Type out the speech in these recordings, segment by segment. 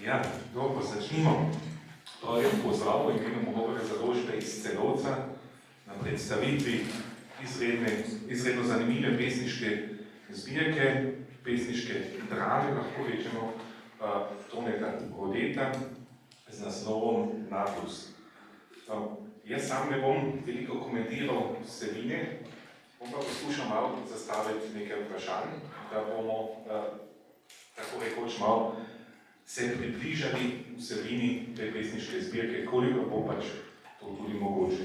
Ja, dobro, začnimo. Torej, pozdrav v imenu Mogovega založbe iz Celovca na predstavitvi izredno zanimive pesniške zbirke, pesniške drame, lahko rečemo, Toneta Rodeta z naslovom Nablus. Jaz sam ne bom veliko komentiral vsebine, bom pa poskušal malo zastaviti nekaj vprašanj, da bomo tako rekoč malo se približali vsebini te pesniške zbirke, koliko bo pač to tudi mogoče.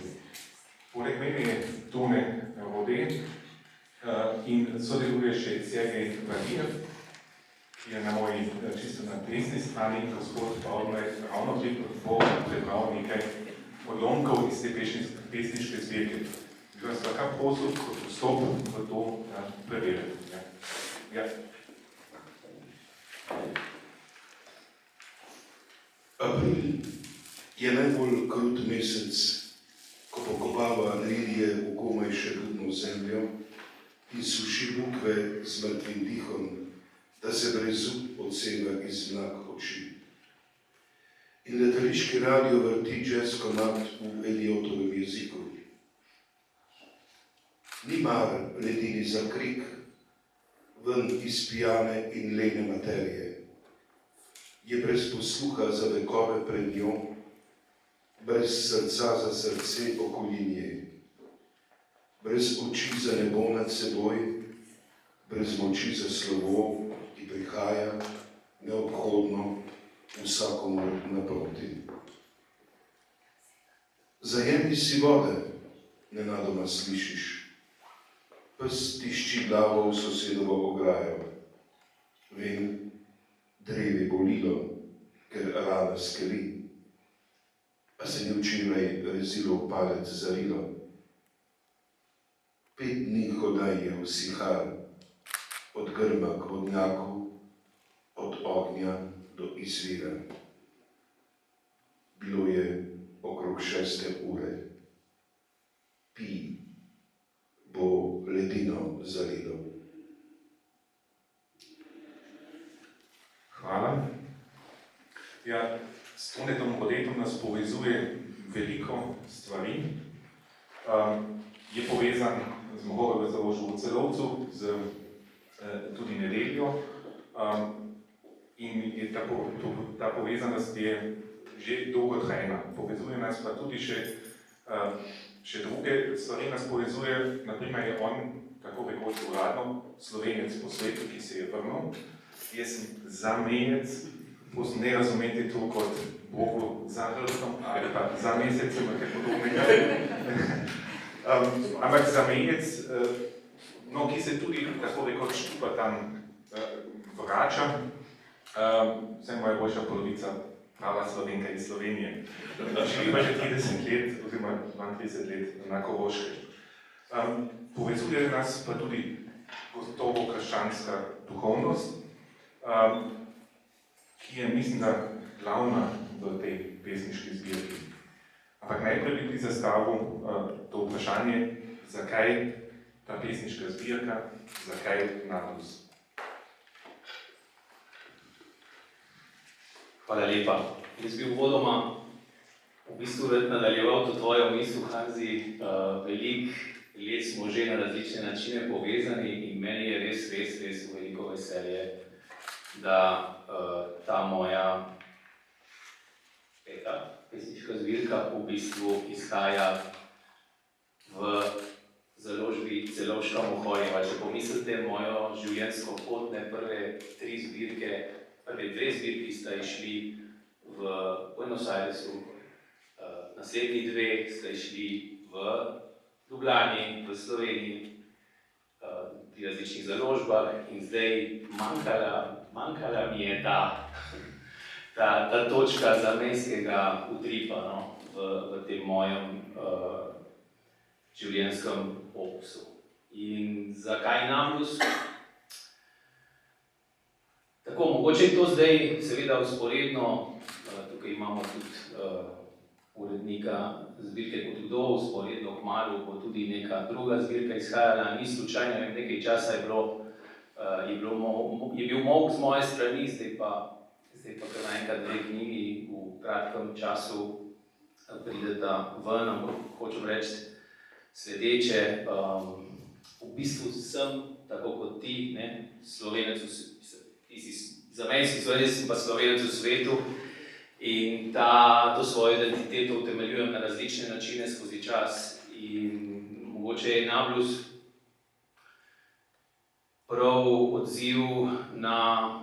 Poleg mene je Tone Rodet in sodeluje še Sergej Vladimir, ki je na moji čisto na desni strani, gospod Pavlo je ravno bo prebral nekaj odlomkov iz te pesniške zbirke. Bi vas lahko prosil, kot vstop v to preveriti. Ja. April je najbolj krut mesec, ko pokopava lilije v komaj še budno zemljo in suši bukve z mrtvim dihom, da se brezup odseva iz mlak oči. In letališki radio vrti jazz komad v Eliotovem jeziku. Ni mar ledini za krik, ven iz pijane in lene materije. Je brez posluha za vekove pred njo, brez srca za srce okoli nje, brez oči za nebo nad seboj, brez moči za slovo, ki prihaja neobhodno vsakomur naproti. Zajemi si vode, nenadoma slišiš, pes tišči glavo v sosedovo ograjo. Vem, drevi bolilo, ker rana skeli, a se ni včeraj rezilo v palec zarilo. 5 dni hodaj je usihal, od grma k vodnjaku, od ognja do izvira. Bilo je okrog 6. ure. Pij, bo ledino zalilo. Hvala. Ja, s Tonetom Rodetom nas povezuje veliko stvari. Je povezan z Mogovega založbo v Celovcu, z tudi nedeljo. In je ta povezanost je že dolgotrajna. Povezuje nas pa tudi še druge stvari nas povezuje. Naprimer je on, tako rekoč uradno, Slovenec po svetu, ki se je vrnil. Jaz sem zamejec, ne razumeti to kot Bogu za hrbtom ali pa za mesecem, kaj podobnega. Ampak zamejec, ki se tudi, tako rekoč, pa tam vrača. Vse moja boljša polovica prava Slovenka iz Slovenije. Živi pa že 30 let, oziroma 32 let na Koroškem. Povezuje nas pa tudi gotovo krščanska duhovnost, ki je, mislim, da glavna v tej pesniški zbirki. Ampak najprej bi zastavil to vprašanje, zakaj ta pesniška zbirka, zakaj Nablus? Hvala lepa. Jaz bi uvodoma v bistvu nadaljeval to tvojo misel, Hanzi. Veliko let smo že na različne načine povezani in meni je res veliko veselje, da ta moja peta pesniška zbirka v bistvu izhaja v založbi Celovška Mohorjeva. Če pomislite mojo življenjsko pot, prve 2 zbirki sta išli v Buenos Airesu, naslednji 2 sta išli v Ljubljani, v Sloveniji, pri različnih založbah in zdaj manjkala mi je ta točka zamejskega utripa v tem mojem življenjskem opusu. In zakaj Nablus? Tako, mogoče je to zdaj seveda vzporedno, tukaj imamo tudi urednika zbirke Kot kdo, vzporedno kmalu bo tudi neka druga zbirka izhajala, ni slučajno, nekaj časa je bil molk z moje strani, zdaj zdaj pa kar naenkrat 2 knjigi v kratkem času prideta ven, ampak hočem reči sledeče. V bistvu sem, tako kot ti, Slovenec, ti si zamejski Slovenec, sem pa Slovenec v svetu in to svojo identiteto utemeljujem na različne načine skozi čas. In mogoče je Nablus prav odziv na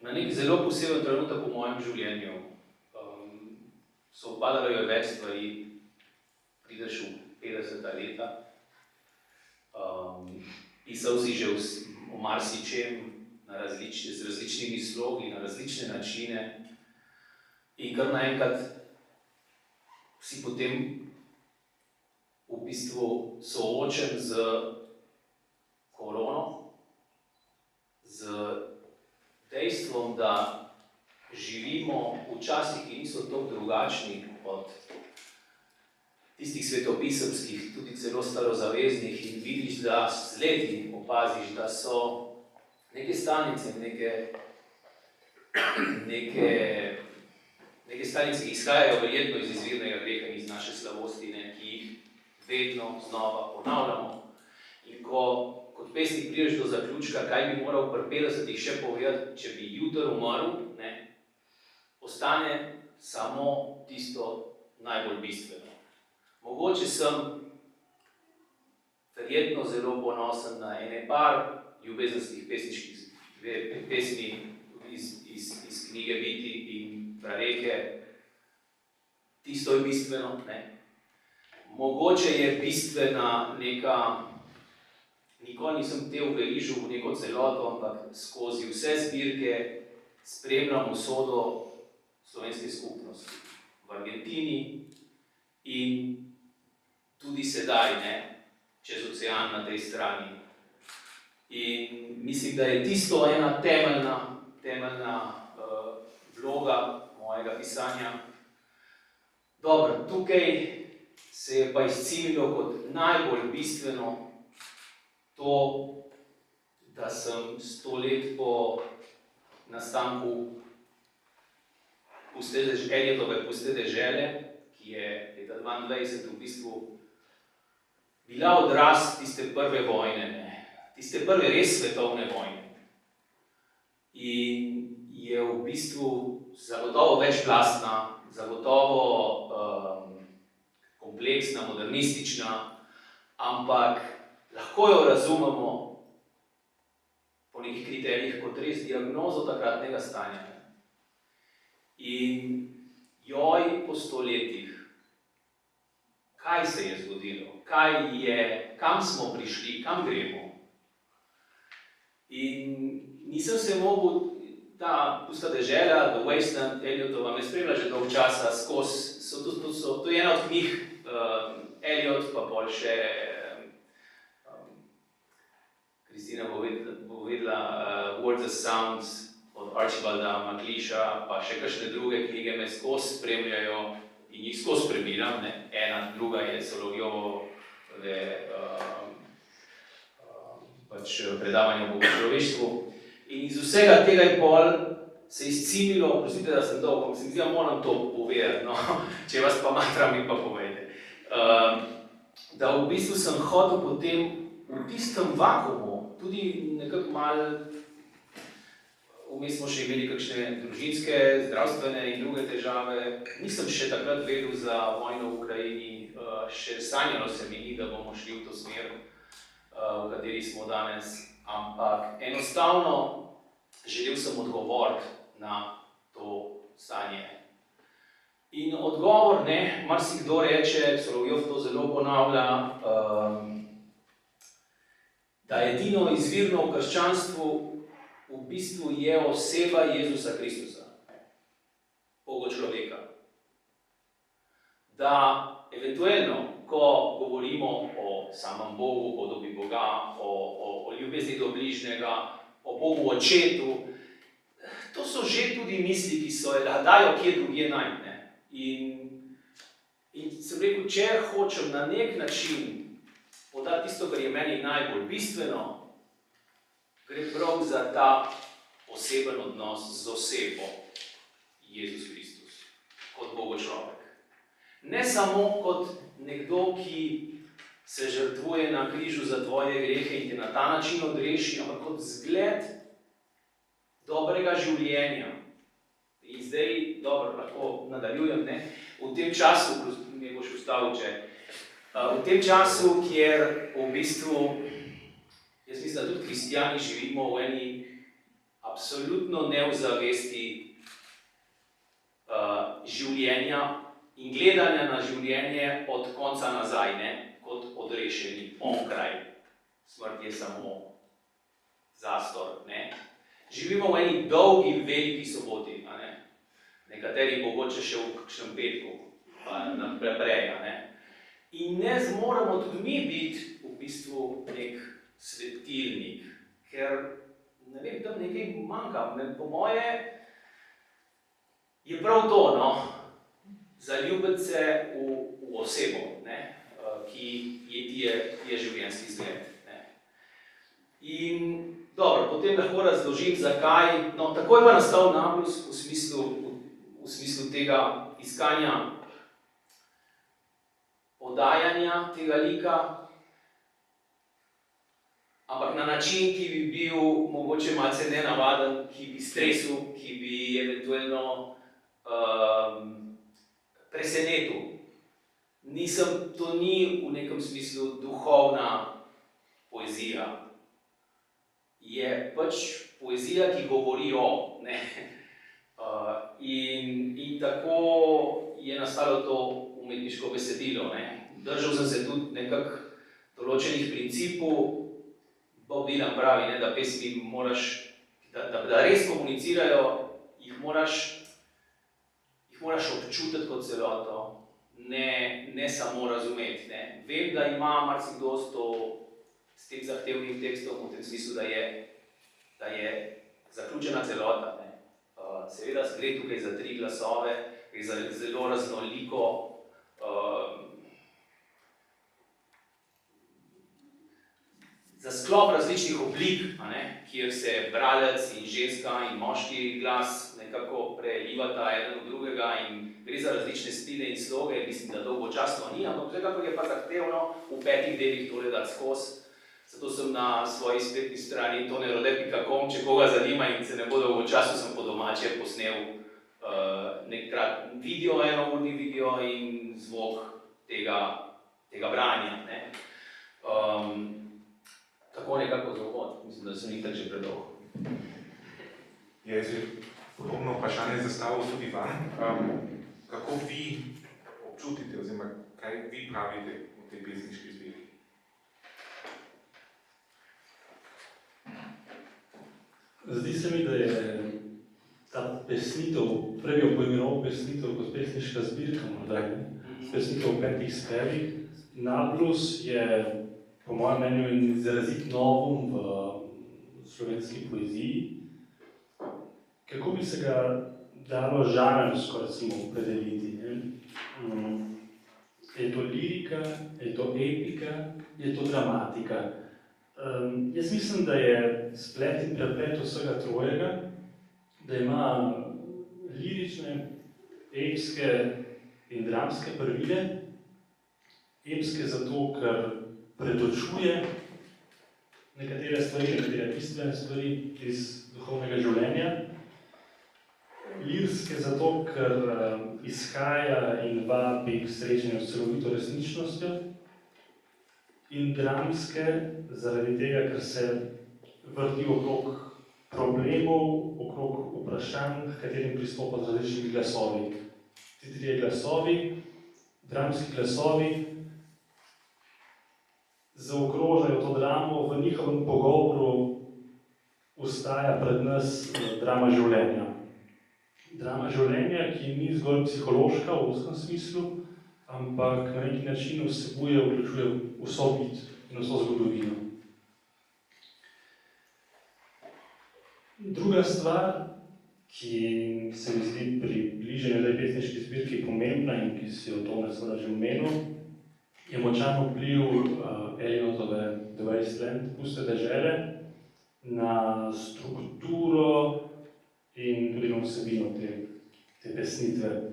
nek zelo poseben trenutek v mojem življenju. Sovpadalo je več stvari, prideš v 50. leta, pisal si že o marsičem, z različnimi slogi, na različne načine in kar naenkrat si potem v bistvu soočen z korono, z dejstvom, da živimo v časih, ki niso tako drugačni od tistih svetopisemskih, tudi celo starozaveznih, in vidiš, da z leti opaziš, da so neke stanice, neke stanice, ki izhajajo verjetno iz izvirnega greha in iz naše slabosti, ki jih vedno znova ponavljamo. In ko kot pesnik prideš do zaključka, kaj bi moral pri 50-ih še povedati, če bi jutri umrl, ostane samo tisto najbolj bistveno. Mogoče sem verjetno zelo ponosen na ene par ljubezenskih pesniških pesmi iz knjige Viti in Prareke. Tisto je bistveno, Mogoče je bistvena neka, nikoli nisem te uverižil v neko celoto, ampak skozi vse zbirke spremljam usodo slovenske skupnosti v Argentini in tudi sedaj, čez ocean na tej strani. In mislim, da je tisto ena temeljna vloga mojega pisanja. Dobro, tukaj se je pa izcililo kot najbolj bistveno to, da sem 100 let po nastanku Eliotove Puste dežele, ki je leta 22 v bistvu bila odraz tiste prve vojne, tiste prve res svetovne vojne. In je v bistvu zagotovo večplastna, zagotovo kompleksna, modernistična, ampak lahko jo razumemo po nekih kriterijih kot res diagnozo takratnega stanja. In joj po 100 letih, kaj se je zgodilo, kam smo prišli, kam gremo. In nisem se mogel, ta Pusta dežela, The Wasteland, Eliotova, me spremlja že dolgo časa skozi, to je ena od knjig, Eliot, pa pol še Kristina bo vedela Words and Sounds od Archibalda MacLeisha, pa še kakšne druge knjige me skozi spremljajo in jih skozi prebiram. Ena, druga je Solovjovove predavanje o bogoslovečstvu. In iz vsega tega je pol se izcimilo, prosite, da sem dolgo, se mi zdi, da moram to povedati, če vas pa matram, mi pa povejte. Da v bistvu sem hotel potem v tistem vakuumu, tudi nekako malo, vmes smo še imeli kakšne družinske, zdravstvene in druge težave, nisem še takrat vedel za vojno v Ukrajini, še sanjalo se mi ni, da bomo šli v to smer, v kateri smo danes, ampak enostavno želel sem odgovoriti na to stanje. In odgovor, marsikdo reče, Solovjov to zelo ponavlja, da edino izvirno v krščanstvu v bistvu je oseba Jezusa Kristusa, Boga človeka. Da eventualno, ko govorimo o samem Bogu, o podobi Boga, o ljubezni do bližnjega, o Bogu očetu, to so že tudi misli, ki so dajo kje drugje najti. In sem rekel, če hočem na nek način podati tisto, kar je meni najbolj bistveno, gre prav za ta oseben odnos z osebo Jezus Kristus, kot Bogočlovek. Ne samo kot nekdo, ki se žrtvuje na križu za tvoje grehe in te na ta način odreši, ampak kot zgled dobrega življenja. In zdaj, dobro, lahko nadaljujem, ne? V tem času, ko mi boš ustavil, v tem času, kjer v bistvu, jaz mislim, da tudi kristijani živimo v eni absolutno neozavesti življenja in gledanja na življenje od konca nazaj, ne? Kot odrešeni onkraj. Smrt je samo zastor, ne? Živimo v eni dolgi, veliki soboti, a ne? Nekateri mogoče še v kakšnem petku, pa naprej, a ne? In ne zmoremo tudi mi biti v bistvu nek svetilnik, ker, ne vem, tam nekaj manjka. Po moje je prav to, no, zaljubiti se v osebo, ne, ki je življenjski zgled. Ne. In dobro, potem lahko razložim, zakaj. No, tako je pa nastal Nablus v smislu tega iskanja podajanja tega lika, ampak na način, ki bi bil mogoče malce nenavaden, ki bi stresel, ki bi eventualno presenetil. To ni v nekem smislu duhovna poezija. Je pač poezija, ki govori o, ne. In tako je nastalo to umetniško besedilo, ne. Držal sem se tudi nekako določenih principov. Bob Dylan pravi, ne, da pesmi moraš, da res komunicirajo, jih moraš občutiti kot celoto, ne samo razumeti, ne. Vem, da ima marsikdo s tem zahtevnim tekstom v tem smislu, da je zaključena celota, ne. Seveda gre tukaj za 3 glasove, gre za zelo raznoliko za sklop različnih oblik, a ne, kjer se bralec in ženska in moški glas nekako prelivata eden v drugega in gre za različne stile in sloge. Mislim, da dolgočasno ni, ampak vsekakor je pa zahtevno v 5 delih tole dati skozi. Zato sem na svoji spletni strani tonerode.com, če koga zanima in se ne bo dolgočasno, sem po domače posnel nekrat video, enourni video in zvok tega branja, ne. Tako nekako za uvod. Mislim, da sem itak že predolgo. Jaz bi podobno vprašanje zastavil tudi vam. Kako vi občutite, oziroma kaj vi pravite v tej pesniški zbirki? Zdi se mi, da je ta pesnitev, prej bi jo poimenoval pesnitev kot pesniška zbirka, morda, pesnitev v 5 spevih. Nablus je, po mojem mnenju, izrazit novum v slovenski poeziji. Kako bi se ga dalo žanrsko, recimo, opredeliti? Je to lirika, je to epika, je to dramatika? Jaz mislim, da je splet in preplet vsega trojega, da ima lirične, epske in dramske prvine. Epske zato, ker predočuje nekatere stvari, nekatere bistvene stvari iz duhovnega življenja. Lirske zato, ker izhaja in vabi k srečanju s celovito resničnostjo. In dramske zaradi tega, ker se vrti okrog problemov, okrog vprašanj, h katerim pristopa z različnimi glasovi. Ti 3 glasovi, dramski glasovi, zaokrožajo to dramo, v njihovem pogovoru ostaja pred nas drama življenja. Drama življenja, ki ni zgolj psihološka v ustnem smislu, ampak na neki način vsebuje, vključuje vso bit in vso zgodovino. Druga stvar, ki se mi zdi pri bližanju tej pesniški zbirki pomembna in ki si jo Tone seveda že omenil, je močan vpliv Eliotove The Wasteland, Puste dežele, na strukturo in tudi na vsebino te pesnitve.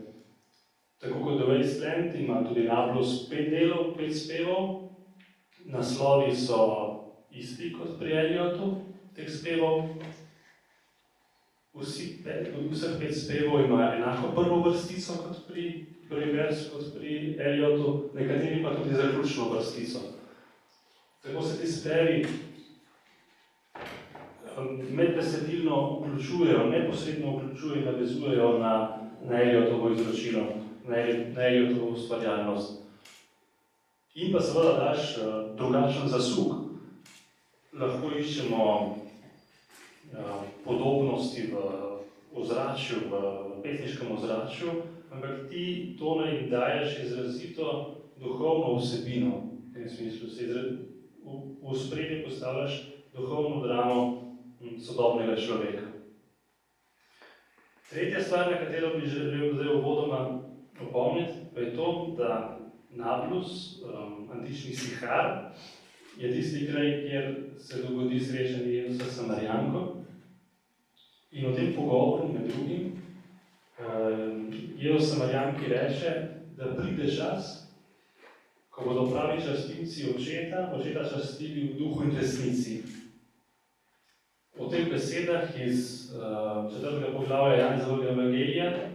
Tako kot The Wasteland ima tudi Nablus 5 delov, 5 spevov. Naslovi so isti kot pri Eliotu teh spevov. Vseh 5 spevov imajo enako prvo vrstico kot pri prvi vers, kot pri Eliotu, nekateri pa tudi zaključno vrstico. Tako se ti spevi medbesedilno vključujejo, neposredno vključujejo in navezujejo na Eliotovo izročilo, na Eliotovo ustvarjalnost. In pa seveda daš drugačen zasuk. Lahko iščemo podobnosti v ozračju, v pesniškem ozračju, ampak ti tone jim daješ izrazito duhovno vsebino. V tem smislu v ospredje postavljaš duhovno dramo sodobnega človeka. Tretja stvar, na katero bi želel zdaj uvodoma opomniti, pa je to, da Nablus, antični stihar, je tisti kraj, kjer se dogodi srečanje Jezusa s Samarijanko. In v tem pogovoru, med drugim, Jezus Samarijanki reče, da pride čas, ko bodo pravi častilci očeta častili v duhu in resnici. V teh besedah iz 4. poglavja Janezovega evangelija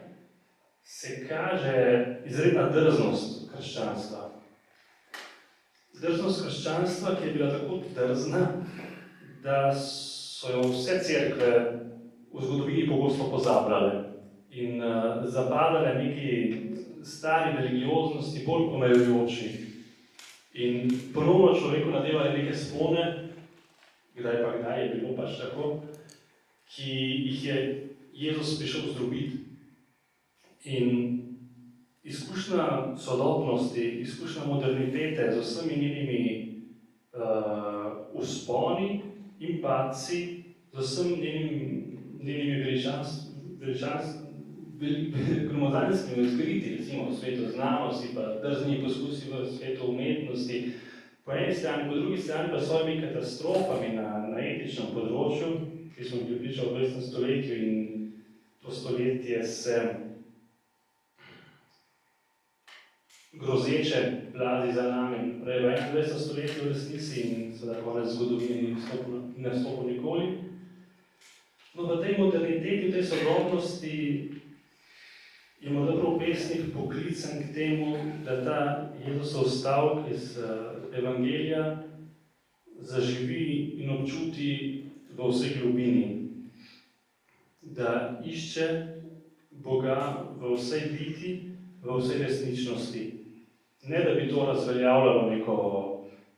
se kaže izredna drznost krščanstva. Drznost krščanstva, ki je bila tako drzna, da so jo vse cerkve v zgodovini pogosto pozabljale in zapadale neki stari religioznosti, bolj omejujoči. In ponovno človeku nadevali neke spone, kdaj je bilo pač tako, ki jih je Jezus prišel zdrobiti. In izkušnja sodobnosti, izkušnja modernitete z vsemi njenimi vzponi in padci, z vsemi njenimi gromozanskimi odkriti, recimo v svetu znanosti, pa drzni poskusi v svetu umetnosti, po eni strani, po drugi strani pa s svojimi katastrofami na etičnem področju, ki smo bili priča v 20. stoletju, in to stoletje se grozeče plazi za nami, prej v 21. stoletju v resnici in seveda konec zgodovine ni nastopil nikoli. No, v tej moderniteti, v tej sodobnosti je morda prav pesnik poklican k temu, da ta Jezusov stavek iz Evangelija zaživi in občuti v vsej globini. Da išče Boga v vsej biti, v vsej resničnosti. Ne da bi to razveljavljalo neko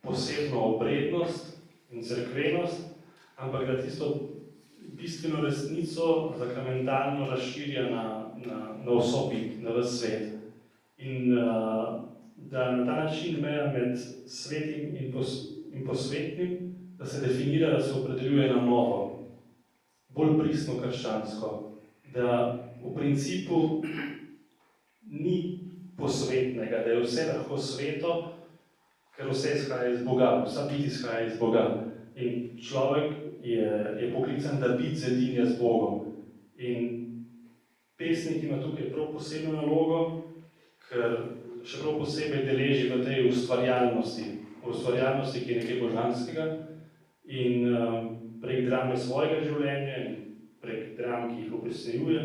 posebno obrednost in cerkvenost, ampak da tisto bistveno resnico sakramentalno razširja na vso bit, na ves svet. In da na ta način meja med svetim in posvetnim, da se definira, da se opredeljuje na novo, bolj pristno krščansko, da v principu ni posvetnega, da je vse lahko sveto, ker vse izhaja iz Boga, vsa bit izhaja iz Boga. In človek je poklican, da bit zedinja z Bogom. In pesnik ima tukaj prav posebno nalogo, ker še prav posebej deleži v tej ustvarjalnosti, ki je nekaj božanskega, in prek drame svojega življenja in prek dram, ki jih opesnjuje,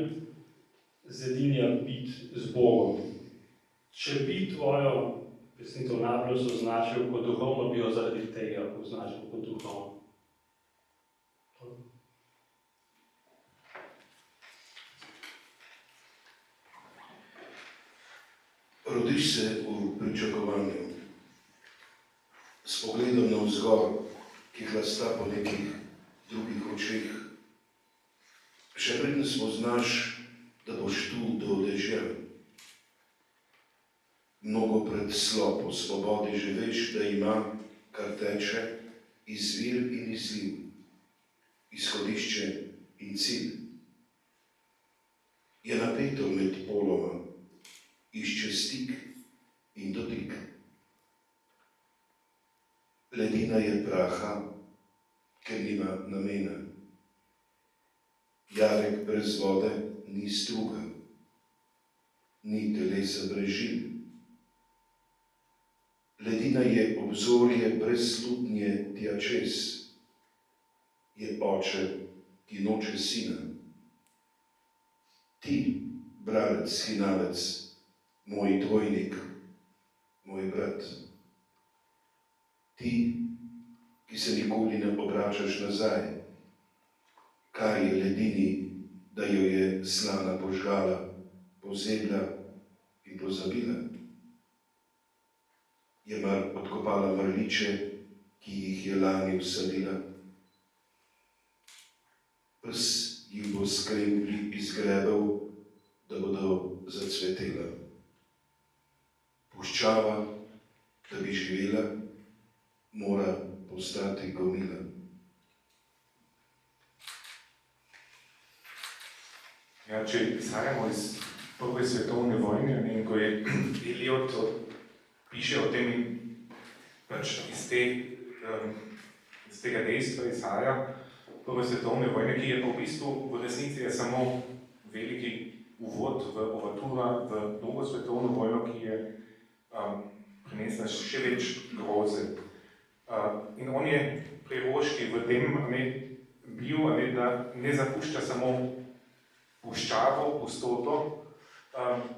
zedinja bit z Bogom. Če bi tvojo pesnitev Nablus označil kot duhovno, bi jo zaradi tega označil kot duhovno. Rodiš se v pričakovanju, s pogledom navzgor, ki hlasta po nekih drugih očeh. Še preden spoznaš, da boš tu do dežja. Mnogo pred slop v svobodi že veš, da ima, kar teče, izvir in izliv, izhodišče in cilj. Je napeto med poloma, išče stik in dotik. Ledina je praha, ker nima namena. Jarek brez vode ni struga, ni telesa brez žil. Ledina je obzorje brez lutnje tja čez, je oče, ki noče sina. Ti, bralec, hinalec, moj dvojnik, moj brat. Ti, ki se nikoli ne obračaš nazaj, kaj je ledini, da jo je slana požgala, pozebla in pozabila? Je mar odkopala vrliče, ki jih je lani vsadila? Pes jih bo s kremplji izgrebel, da bodo zacvetela. Puščava, da bi živela, mora postati gomila. Ja, če izhajamo iz Prve svetovne vojne, in ko je Eliot piše o tem in pač iz tega dejstva izhaja Prve svetovne vojne, ki je pa v bistvu v resnici je samo veliki uvod v overtura v Drugo svetovno vojno, ki je prinesla še več groze. In on je Prevoški v tem bil, da ne zapušča samo puščavo, pustoto,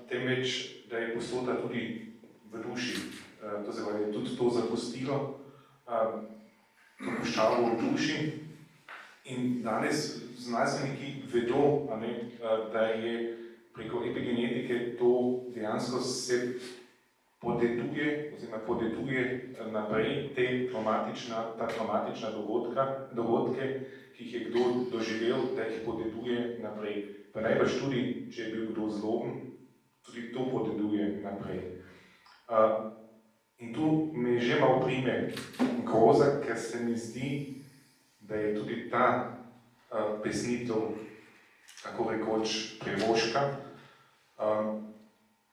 temveč, da je pustota tudi v duši. To se je tudi to zapustilo, to puščavo v duši. In danes znanstveniki vedo, da je preko epigenetike to dejansko se podeduje, oziroma podeduje naprej ta traumatična dogodke, ki jih je kdo doživel, da jih podeduje naprej. Pa najbrž tudi, če je bil kdo zloben, tudi to podeduje naprej. In tu me že malo prime groza, ker se mi zdi, da je tudi ta pesnitev tako rekoč prevoška,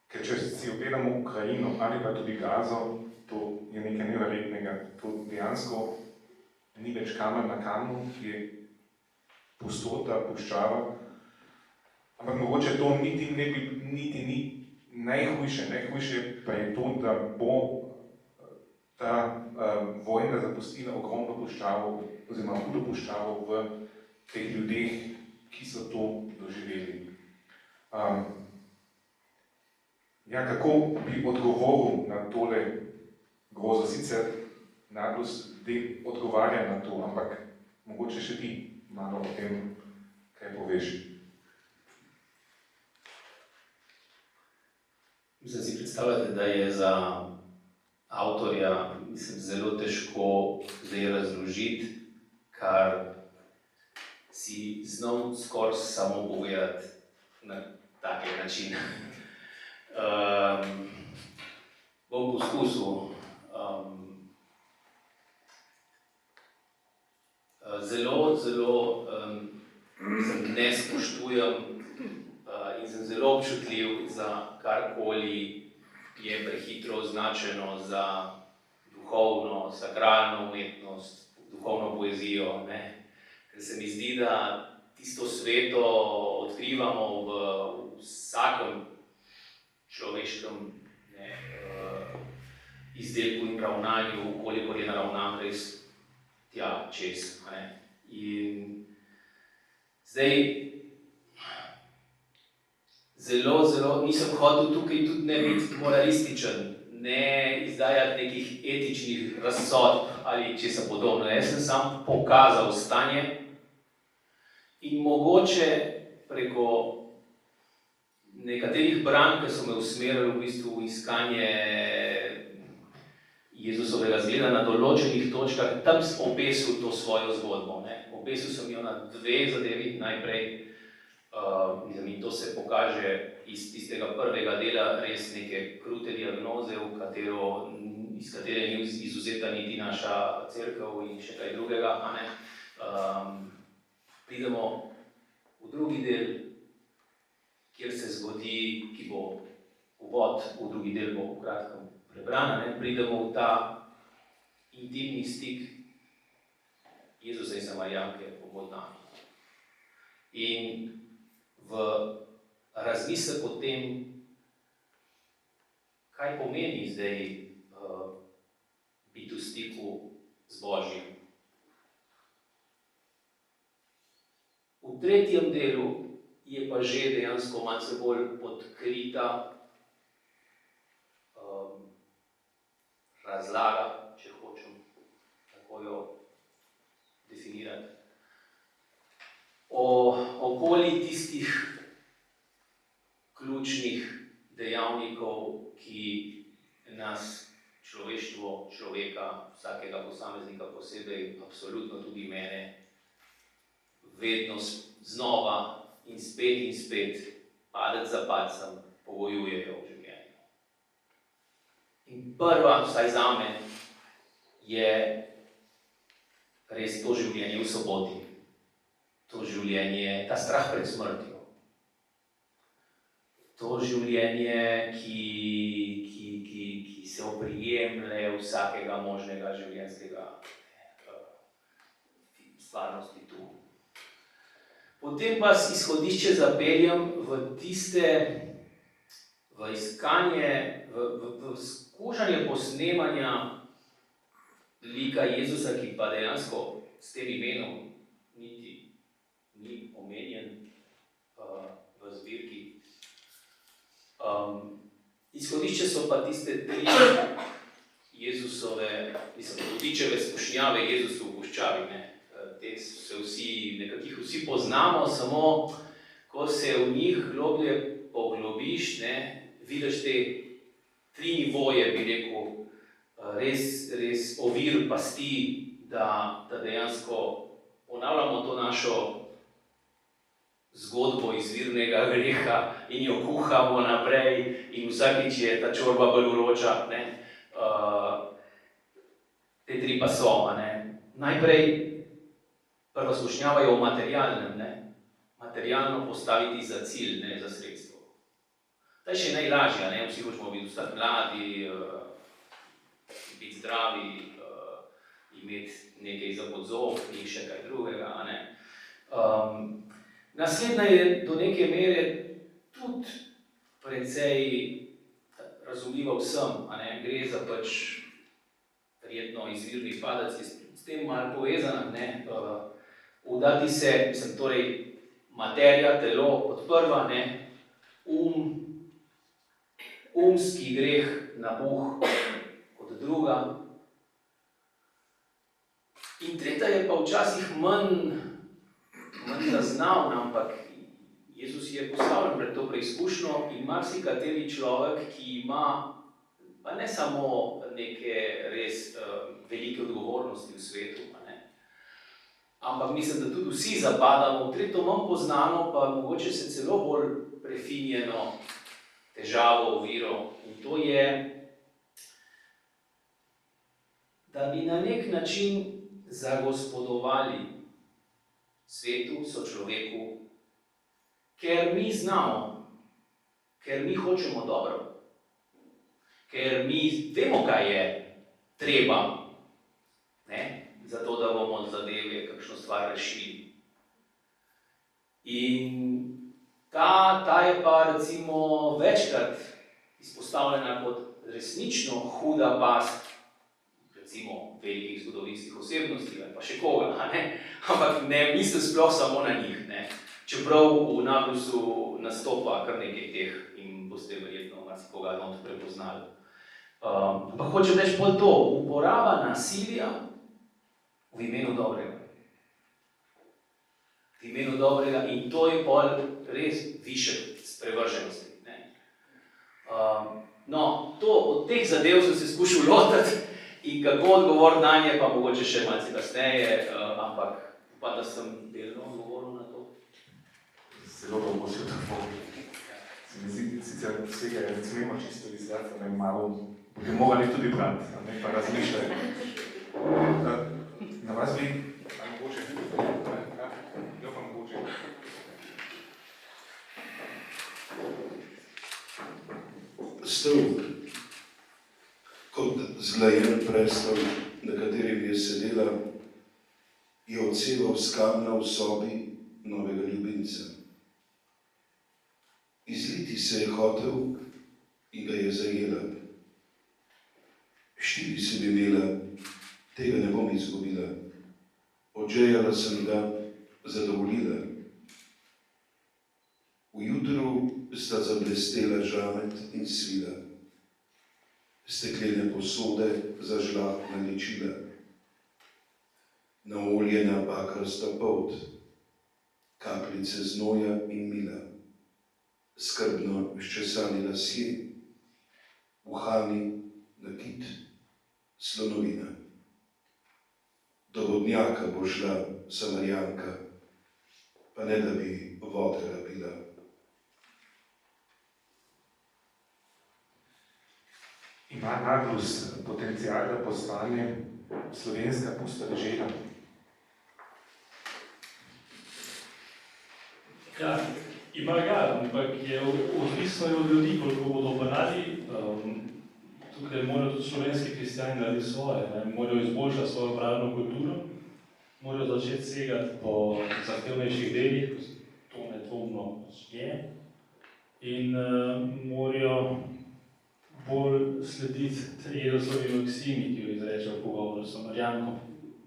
ker če si ogledamo Ukrajino ali pa tudi Gazo, to je nekaj neverjetnega. To dejansko ni več kamen na kamnu, ki je pustota, puščava. Ampak mogoče to niti ni najhujše. Najhujše pa je to, da bo ta vojna zapustila ogromno puščavo, oziroma hudo puščavo v teh ljudeh, ki so to doživeli. Kako bi odgovoril na tole grozo? Sicer Naglus odgovarja na to, ampak mogoče še ti malo o tem kaj poveš. Mislim, si predstavljate, da je za avtorja zelo težko zdaj razložiti, kar si znal skoraj samo povedati na tak način. Bom poskusil. Zelo ne spoštujem in sem zelo občutljiv za karkoli je prehitro označeno za duhovno, sakralno umetnost, duhovno poezijo. Ker se mi zdi, da tisto sveto odkrivamo v vsakem človeškem izdelku in ravnanju, kolikor je naravnan res tja čez. In zdaj zelo nisem hotel tukaj tudi ne biti moralističen, ne izdajati nekih etičnih razsodb ali česa podobno. Jaz sem sam pokazal stanje in mogoče preko nekaterih branj, ki so me usmerili v bistvu v iskanje Jezusovega zgleda na določenih točkah, tam sem opesil to svojo zgodbo. Opesil sem jo na dve zadevi. Najprej, in to se pokaže iz tistega prvega dela, res neke krute diagnoze, iz katere ni izvzeta niti naša cerkev in še kaj drugega. Pridemo v drugi del, kjer se zgodi, ki bo uvod, v drugi del bo v kratkem prebrana, pridemo v ta intimni stik Jezusa in Samarijanke pod nami. In v razmislek o tem, kaj pomeni zdaj biti v stiku z Božjim. V tretjem delu je pa že dejansko malce bolj odkrita razlaga, če hočem tako jo definirati, okoli tistih ključnih dejavnikov, ki nas človeštvo, človeka, vsakega posameznika posebej, absolutno tudi mene, vedno znova in spet, padec za padcem, pogojujejo v življenju. In prva, vsaj zame, je res to življenje v soboti. To življenje, ta strah pred smrtjo. To življenje, ki se oprijemlje vsakega možnega življenjskega stvarnosti tu. Potem pa izhodišče zapeljem v iskanje, v skušanje posnemanja lika Jezusa, ki pa dejansko s tem imenom niti ni omenjen v zbirki. Izhodišče so pa tiste tri Hudičeve skušnjave Jezusu v puščavi. Te se vsi poznamo, samo ko se v njih globlje poglobiš, vidiš te tri nivoje, bi rekel, res ovir, pasti, da dejansko ponavljamo to našo zgodbo izvirnega greha in jo kuhamo naprej in vsakič je ta čorba bolj vroča. Te tri pa so. Najprej prva skušnjava je o materialnem. Materialno postaviti za cilj, ne za sredstvo. To je še najlažja. Vsi hočemo biti ostati mladi, biti zdravi, imeti nekaj za podzob in še kaj drugega. Naslednja je do neke mere tudi precej razumljiva vsem. Gre za verjetno izvirni padec, je s tem malo povezan. Vdati se, torej materija, telo kot prva, umski greh, napuh kot druga. In tretja je pa včasih manj zaznavna, ampak Jezus je postavljen pred to preizkušnjo in marsikateri človek, ki ima pa ne samo neke res velike odgovornosti v svetu, ampak mislim, da tudi vsi zapadamo v tretjo manj poznano, pa mogoče se celo bolj prefinjeno težavo, oviro. In to je, da bi na nek način zagospodovali svetu, sočloveku, ker mi znamo, ker mi hočemo dobro, ker mi vemo, kaj je treba, zato da bomo od zadeve kakšno stvar rešili. In ta je pa recimo večkrat izpostavljena kot resnično huda past, recimo velikih zgodovinskih osebnosti ali pa še koga, ampak ne mislim sploh samo na njih. Čeprav v Nablusu nastopa kar nekaj teh in boste verjetno marsikoga not prepoznali. Ampak hočem reči bolj to, uporaba nasilja v imenu dobrega. V imenu dobrega in to je pol res višek sprevrženosti. Od teh zadev sem se skušal lotiti in kako odgovor nanje pa mogoče še malce kasneje, ampak pa da sem delno odgovoril na to. Zelo dolgo se tako. Se mi zdi, sicer vsega ne smemo čisto izvati, malo bi morali tudi brati, pa razmišljati. Na vas bi, a mogoče tudi, jo pa mogoče. Stol, kot zglajen prestol, na katerem je sedela je odseval s kamna v sobi novega ljubimca. Izliti se je hotel in ga je zajela. 4 sem imela, tega ne bom izgubila. Odžejala sem ga, zadovoljila. V jutru sta zablestela žamet in svila. Steklene posode za žlahtna ličila. Naoljena bakrasta polt, kapljice znoja in mila. Skrbno ščesani lasje, uhani nakit, slonovina. Do vodnjaka bo šla Samarjanka, pa ne da bi vode rabila. Ima Naglus potencial, da postane slovenska pusta dežela? Ja, ima ga, ampak je odvisno od ljudi, koliko bodo brali. Tukaj morajo tudi slovenski kristjani narediti svoje, morajo izboljšati svojo pravno kulturo, morajo začeti segati po zahtevnejših delih, to nedvomno je, in morajo bolj slediti Jezusovi maksimi, ki jo izreče v pogovoru s Samarjanko.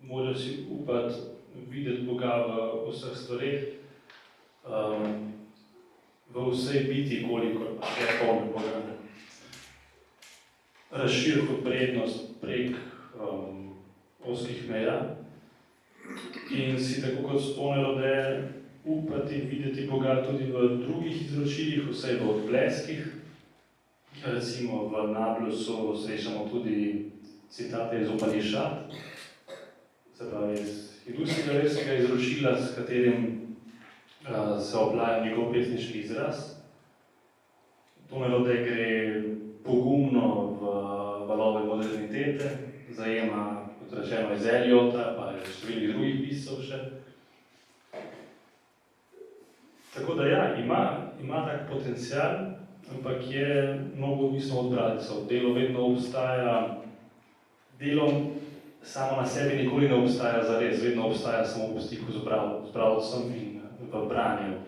Morajo si upati videti Boga v vseh stvareh, v vsej biti, kolikor je polno Boga. Razširiti prednost prek ozkih meja in si tako kot Stonerode upati videti Boga tudi v drugih izročilih, vsej v odbleskih. Recimo v Nablusu srečamo tudi citate iz Upanišad, se pravi iz hinduskega verskega izročila, s katerim se oplaja njegov pesniški izraz. Stonerode gre pogumno v valove modernitete, zajema, kot rečeno, iz Eliota, pa iz številnih drugih piscev še. Tako da ja, ima tak potencial, ampak je mnogo odvisno od bralcev. Delo vedno obstaja, delo samo na sebi nikoli ne obstaja zares, vedno obstaja samo v stiku z bralcem in v branju.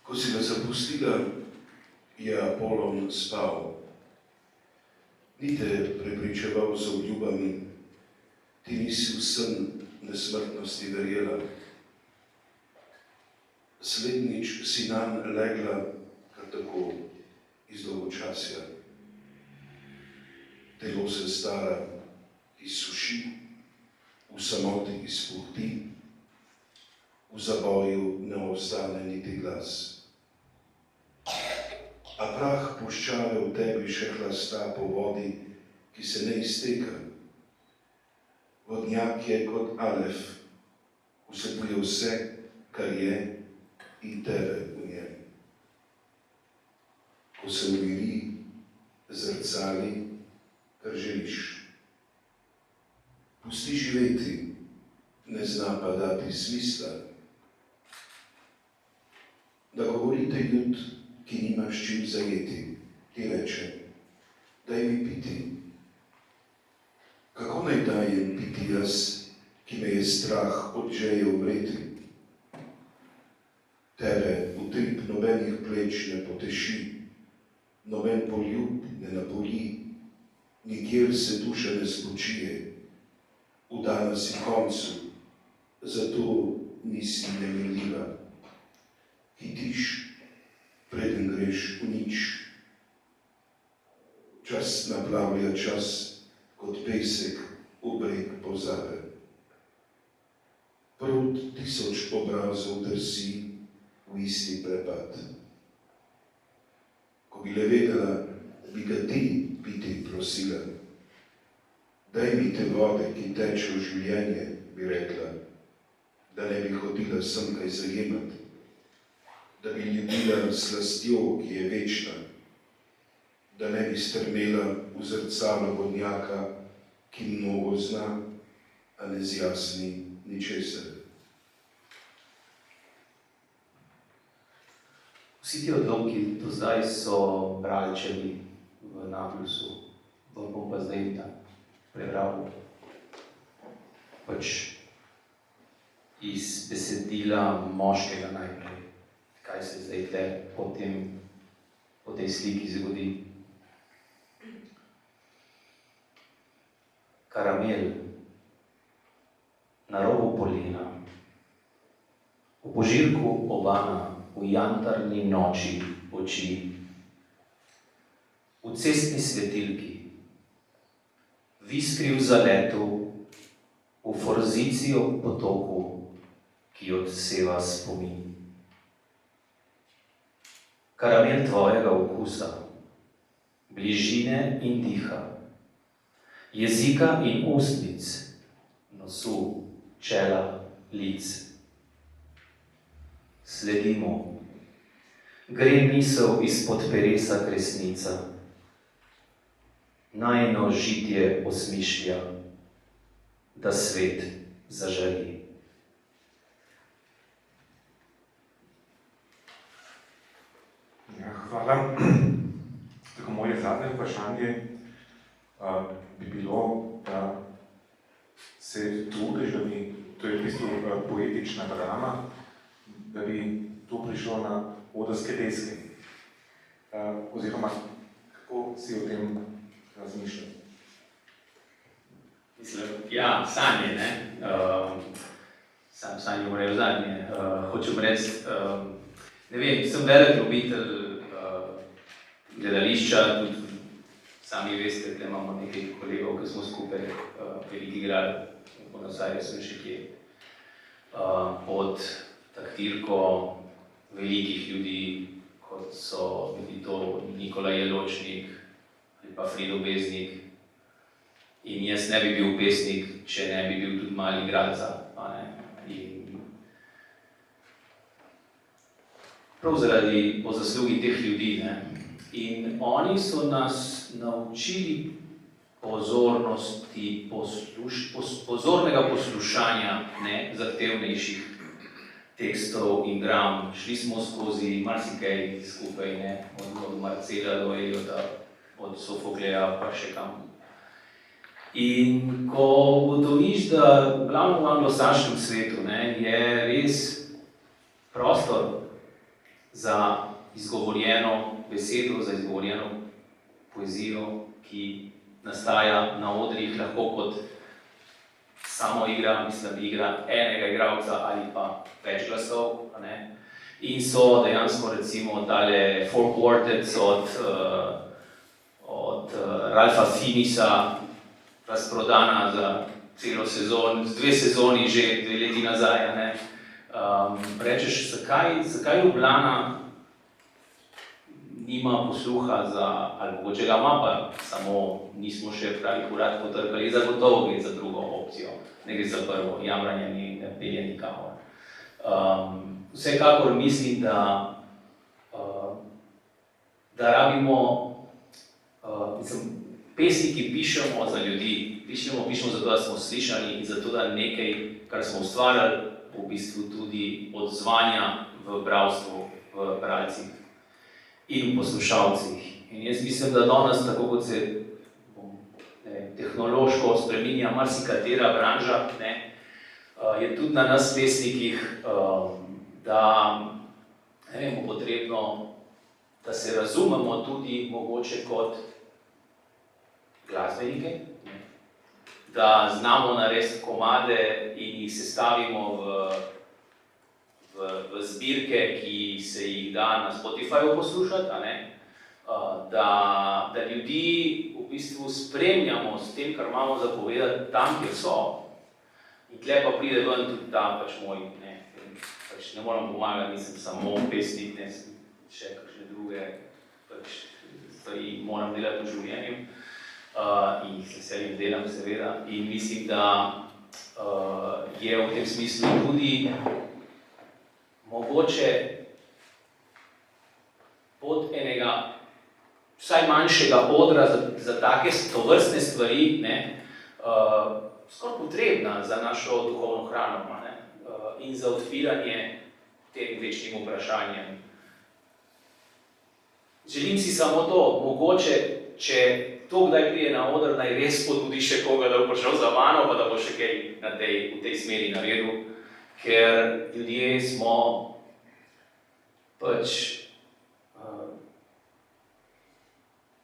Ko si ga zapustila, je Apolon spal. Ni te prepričeval z obljubami, ti nisi v sen nesmrtnosti verjela. Slednjič si nanj legla kar tako iz dolgočasja. Telo se stara izsuši, v samoti izpuhti, v zaboju ne ostane niti glas. A prah puščave v tebi še hlasta po vodi, ki se ne izteka. Vodnjak je kot alef, vsebuje vse, kar je in tebe v njem. Ko se umiri, zrcali, kar želiš. Pusti živeti, ne zna pa dati smisla. Da govorite ljud, ki nimaš čim zajeti, ti reče, daj mi piti. Kako naj dajem piti jaz, ki me je strah od žeje umreti? Tebe utrip nobenih pleč ne poteši, noben poljub ne napoli, nikjer se duša ne spočije, vdana si koncu, zato nisi nemirljiva. Hitiš, preden greš v nič. Čas naplavlja čas, kot pesek v breg pozabe. Prut 1000 obrazov drsi v isti prepad. Ko bi le vedela, bi ga ti piti prosila. Daj mi te vode, ki teče v življenje, bi rekla, da ne bi hodila sem kaj zajemati, da bi ljubila slastjo, ki je večna, da ne bi strmela v zrcalo vodnjaka, ki mnogo zna, a ne zjasni ničesar. Vsi ti odlomki do zdaj so bralčevi v Naplusu, vam bom pa zdaj prebral pač iz besedila moškega najprej, kaj se zdaj tle po tej sliki zgodi. Karamel na robu polena, v požirku obana, v jantarni noči oči, v cestni svetilki, v iskri v zaletu, v forzici ob potoku, ki odseva spomin. Karamel tvojega okusa, bližine in diha, jezika in ustnic, nosu, čela, lic. Sledimo. Gre misel izpod peresa kresnica. Najino žitje osmišlja, da svet zažari. Ja, hvala. Tako moje zadnje vprašanje bi bilo, da se trudiš, da bi, to je v bistvu poetična drama, da bi to prišlo na odrske deske. Oziroma, kako si o tem razmišljal? Mislim, ja, sanje, ne? Sam sanje morajo zadnje. Hočem reči, ne vem, sem velik ljubitelj gledališča, tudi sami veste, da imamo nekaj kolegov, ki smo skupaj veliko igrali, v Buenos Airesu in še kje, pod taktirko velikih ljudi, kot so tudi to Nikola Jeločnik ali pa Frido Beznik. In jaz ne bi bil pesnik, če ne bi bil tudi mali igralca. Prav zaradi po zaslugi teh ljudi. Ne? In oni so nas naučili pozornosti, pozornega poslušanja, ne, zahtevnejših tekstov in dram. Šli smo skozi marsikaj skupaj, ne, od Marcela do Eliota, od Sofokleja pa še kam. In ko ugotoviš, da glavno v anglosaškem svetu, ne, je res prostor za izgovorjeno besedo, za izgovorjeno poezijo, ki nastaja na odrih, lahko kot samo igra, mislim, igra enega igralca ali pa več glasov. Ne? In so dejansko recimo tale four quartets od Ralfa Finisa razprodana za celo sezon, 2 sezoni že 2 leti nazaj. Ne? Rečeš, zakaj Ljubljana nima posluha za, ali mogoče ga ima, pa samo nismo še pravi urad potrkali, zagotovo gre za drugo opcijo, ne gre za prvo, jamranje ne pelje nikamor. Vsekakor mislim, da rabimo, pesniki pišemo za ljudi, pišemo zato, da smo slišani in zato, da nekaj, kar smo ustvarjali, v bistvu tudi odzvanja v bralstvu, v bralcih in poslušalcih. In jaz mislim, da danes, tako kot se tehnološko spreminja marsikatera branža, ne, je tudi na nas pesnikih, da bo potrebno, da se razumemo tudi mogoče kot glasbenike, da znamo narediti komade in jih sestavimo v zbirke, ki se jih da na Spotifyju poslušati, da ljudi v bistvu spremljamo s tem, kar imamo za povedati tam, kjer so. In tle pa pride ven tudi ta pač moj, pač ne moram pomagati, nisem samo pesnik, ne, še kakšne druge pač stvari moram delati v življenju. In jih se veselim delam, seveda. In mislim, da je v tem smislu tudi mogoče pod enega vsaj manjšega odra za take tovrstne stvari, skoraj potrebna za našo duhovno hrano, in za odpiranje tem večnim vprašanjem. Želim si samo to, mogoče, če to kdaj prije na oder, naj res spodbudi še koga, da bo prišel za mano, pa da bo še kaj v tej smeri naredil, ker ljudje smo pač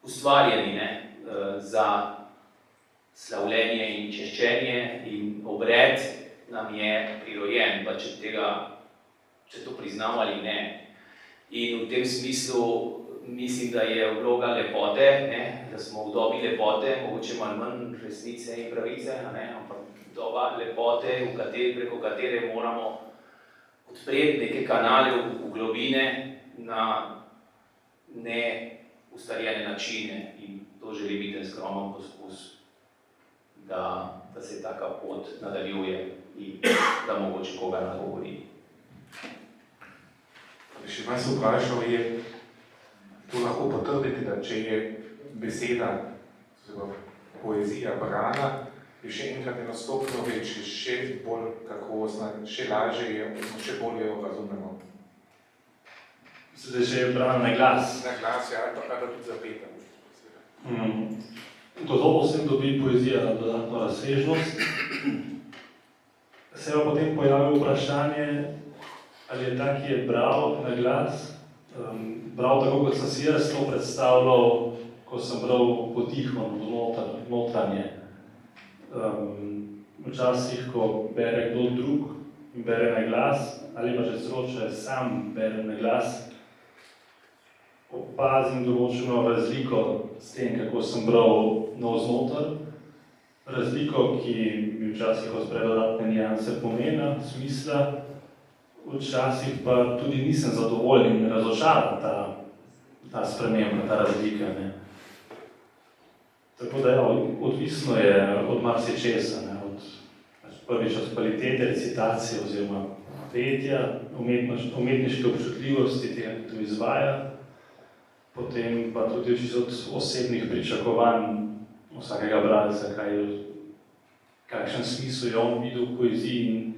ustvarjeni za slavljenje in češčenje in obred nam je prirojen, pa če to priznamo ali ne. In v tem smislu mislim, da je vloga lepote, da smo v dobi lepote, mogoče malo manj resnice in pravice, ampak doba lepote, preko katere moramo odpreti neke kanale v globine na neustarjene načine in to želi biti en skromen poskus, da se taka pot nadaljuje in da mogoče koga nagovori. Še vas vprašal je, to lahko potrdite, da če je beseda, poezija brana, je še enkrat eno stopnjo več, še bolj kakovostna, še lažje je, še bolje jo razumemo. Zdaj še je brana na glas. Na glas, ja, ali pa tudi zapetam. Gotovo se dobi poezija dodatno razsežnost. Se pa potem pojavi vprašanje, ali je ta, ki je bral na glas, bral tako, kot sem si jaz to predstavljal, ko sem bral potihom, notranje. Včasih, ko bere kdo drug in bere na glas, ali pa če sam bere na glas, opazim določeno razliko s tem, kako sem bral navznoter. Razliko, ki mi včasih odpre dodatne nianse pomena, smisla, včasih pa tudi nisem zadovoljen in razočaran ta sprememba, ta razlika. Tako da odvisno je od marsičesa, prvič od kvalitete recitacije oziroma petja, umetniške občutljivosti tega, ki to izvaja, potem pa tudi od osebnih pričakovanj vsakega bralca, kakšen smisel je on videl v poeziji in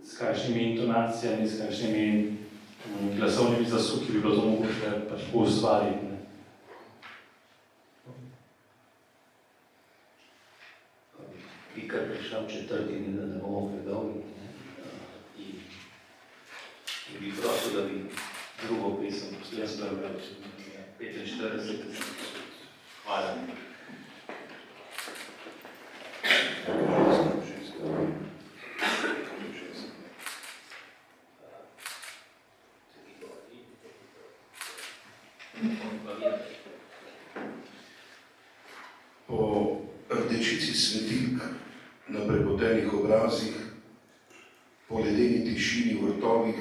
s kakšnimi intonacijami, s kakšnimi glasovnimi zasuki bi bilo to mogoče pač poustvariti. Bi kar prišel četrti dni, da ne bomo predolgi. In bi prosil, da bi drugo pesem jaz prebral. 45. Hvala. Po rdečici svetilk na prepotenih obrazih, po ledeni tišini v vrtovih,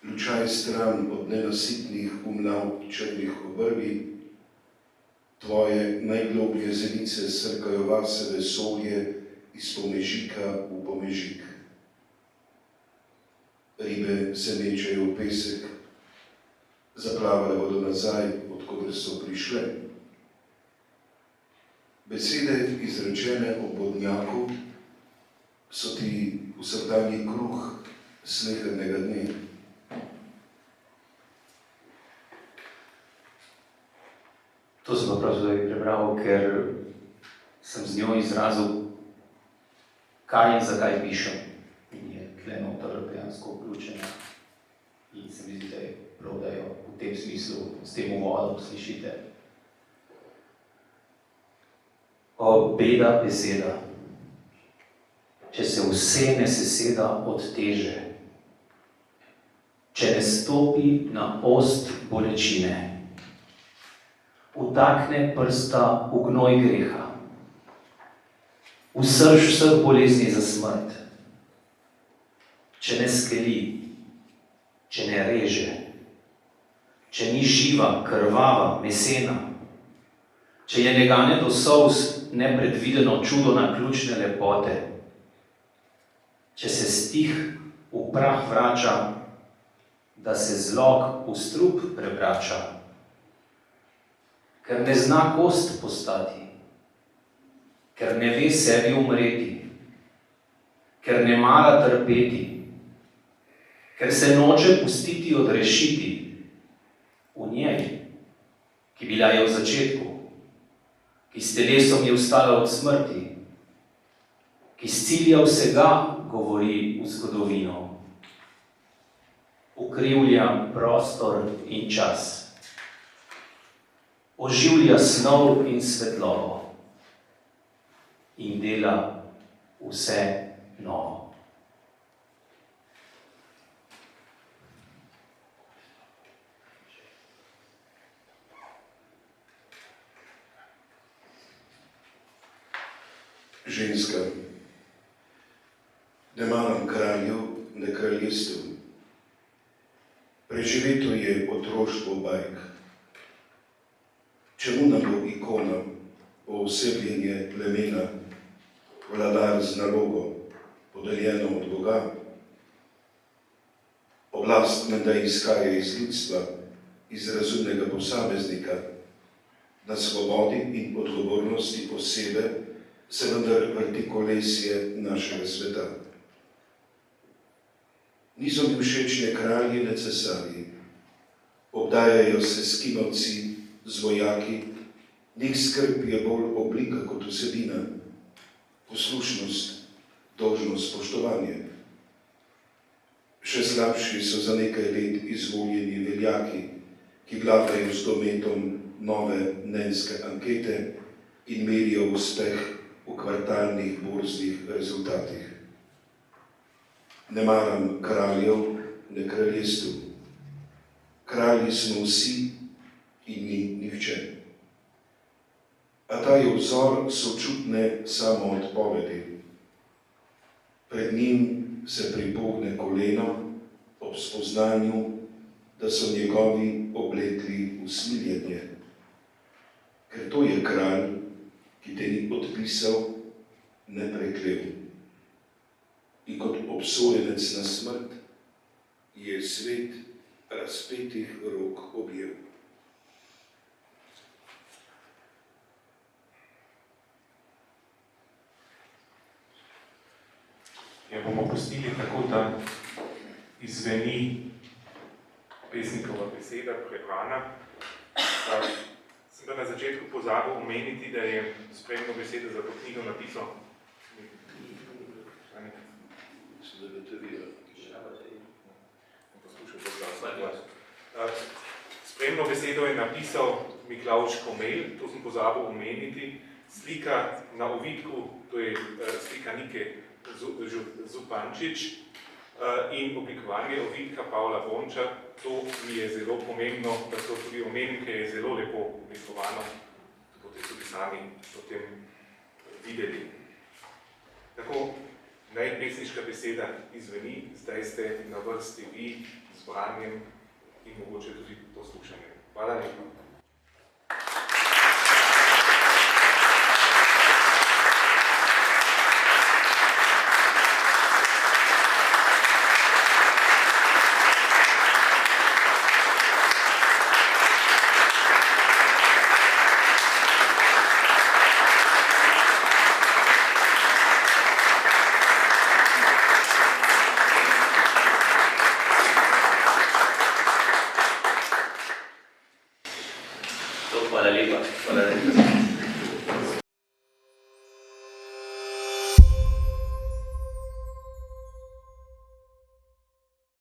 lučaj stran od nenasitnih umlav črnih obrvi, tvoje najgloblje zenice srkajo vase vesolje iz pomežika v pomežik. Ribe se mečejo v pesek, zaplavale bodo nazaj, odkoder so prišle. Besede, izrečene ob vodnjaku, so ti vsakdanji kruh slehernega dne. To sem pa prav zdaj prebral, ker sem z njo izrazil, kaj in zakaj pišem. In je tle noter dejansko vključena. In se mi zdi, da je prav, da jo v tem smislu, s tem uvodom slišite. O, beda beseda, če se vse ne seseda od teže, če ne stopi na ost bolečine, vtakne prsta v gnoj greha, v srž vseh bolezni za smrt, če ne skeli, če ne reže, če ni živa, krvava, mesena, če je negane do solz nepredvideno čudo naključne lepote, če se stih v prah vrača, da se zlog v strup prebrača, ker ne zna kost postati, ker ne ve sebi umreti, ker ne mara trpeti, ker se noče pustiti odrešiti, v njej ki bila je v začetku, ki s telesom je vstala od smrti, ki s cilja vsega govori v zgodovino, ukrivlja prostor in čas, oživlja snov in svetlobo in dela vse novo. Ženska, ne maram kraljev, ne kraljestev. Preživeto je otroštvo bajk. Čemu nam bo ikona, poosebljenje plemena, vladar z nalogo, podeljeno od Boga? Oblast menda izhaja iz ljudstva, iz razumnega posameznika, na svobodi in odgovornosti osebe se vendar vrti kolesje našega sveta. Niso mi všeč ne kralji, ne cesarji. Obdajajo se s kinovci, z vojaki, njih skrb je bolj oblika kot vsebina, poslušnost, dolžnost, spoštovanje. Še slabši so za nekaj let izvoljeni veljaki, ki vladajo z dometom nove mnenjske ankete in merijo uspeh v kvartalnih borznih rezultatih. Ne maram kraljev, ne kraljestev. Kralji smo vsi in ni nihče. A ta je vzor sočutne samoodpovedi. Pred njim se pripogne koleno ob spoznanju, da so njegovi oblekli usmiljenje. Ker to je kralj, ki te ni odpisal, ne preklel. In kot obsojenec na smrt je svet razpetih rok objel. Ja, bomo pustili tako, da izzveni pesnikova beseda prebrana. Sem pa na začetku pozabil omeniti, da je spremno besedo za to knjigo napisal Spremno besedo je napisal Miklavž Komelj, to sem pozabil omeniti. Slika na ovitku, to je slika Nike Zupančič, in oblikovanje ovitka Pavla Bonča, to mi je zelo pomembno, da so tudi omenke je zelo lepo oblikovano, da boste tudi sami potem videli. Tako, naj pesniška beseda izzveni, zdaj ste na vrsti vi z branjem in mogoče tudi poslušanje. Hvala lepa.